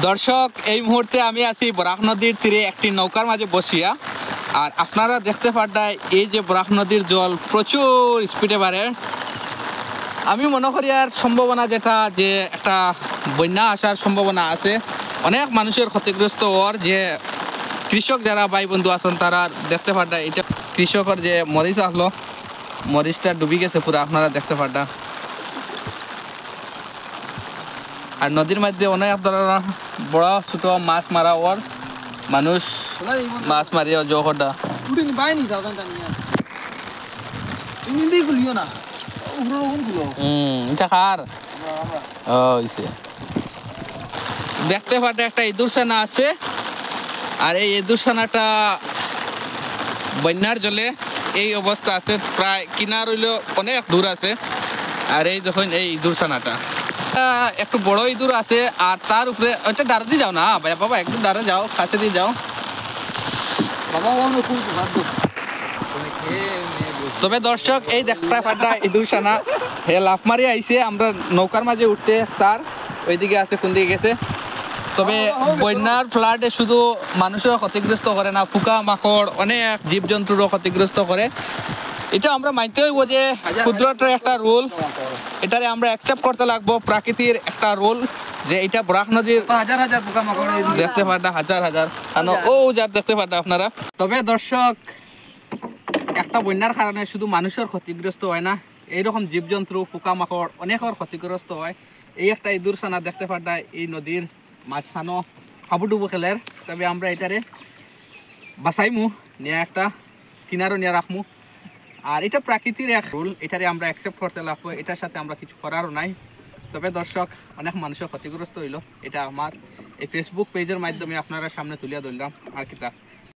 দর্শক, এই মুহূর্তে আমি আছি বরাক নদীর তীরে একটি নৌকার মাঝে বসিয়া। আর আপনারা দেখতে পারটাই এই যে বরাক নদীর জল প্রচুর স্পিডে বাড়ে। আমি মনে করি আর সম্ভাবনা যেটা যে একটা বন্যা আসার সম্ভাবনা আছে, অনেক মানুষের ক্ষতিগ্রস্ত হওয়ার। যে কৃষক যারা ভাই বন্ধু আছেন তারা দেখতে পারটাই এটা কৃষকের যে মরিচ আসলো, মরিচটা ডুবি গেছে পুরো, আপনারা দেখতে পারটা। আর নদীর মধ্যে অনেক ধরনের বড় ছোট মাছ মারা ওর মানুষ মাছ মারিয়া জোহরটা দেখতে পাটে একটা ইঁদুরছানা আছে। আর এই ইঁদুরছানাটা বন্যার জলে এই অবস্থা আছে, প্রায় কিনার হইলেও অনেক দূর আছে। আর এই যখন এই ইঁদুরছানাটা একটু বড় ইঁদুর আছে, আর তার উপরে ওইটা ডারে দিয়ে যাও না ভাই বাবা, একটু ডারে যাও, কাছে দিয়ে যাও বাবা। তবে দর্শক, এই দেখতে পাটা ইঁদুরছানা হে লাফ মারি আইছে আমরা নৌকার মাঝে উঠতে। স্যার ওইদিকে আছে, কোন দিকে গেছে? তবে বন্যার ফ্লাডে শুধু মানুষের ক্ষতিগ্রস্ত করে না, পোকা মাকড় অনেক জীবজন্তুরও ক্ষতিগ্রস্ত করে। এটা আমরা মানতে হইব যে কুদরতের একটা রুল, এটারে আমরা অ্যাকসেপ্ট করতে লাগবো। প্রকৃতির একটা রুল যে এটা বরাক নদীর হাজার হাজার পোকা মাকড় দেখতে পারটা, হাজার হাজার ও যার দেখতে পারটা আপনারা। তবে দর্শক, একটা বন্যার কারণে শুধু মানুষের ক্ষতিগ্রস্ত হয় না, এইরকম জীবজন্তু পোকা মাকড় অনেকের ক্ষতিগ্রস্ত হয়। এই একটা ইঁদুরছানা দেখতে পারটা এই নদীর মাঝখানো হাবুডুবু খেলের। তবে আমরা এটারে বাঁচাইমু, নিয়ে একটা কিনারও নিয়ে রাখমু। আর এটা প্রাকৃতির এক রুল, এটারে আমরা অ্যাকসেপ্ট করতে লাগবো, এটার সাথে আমরা কিছু করারও নাই। তবে দর্শক, অনেক মানুষের ক্ষতিগ্রস্ত হইল, এটা আমার এই ফেসবুক পেজের মাধ্যমে আপনারা সামনে তুলিয়া ধরলাম। আর কি তা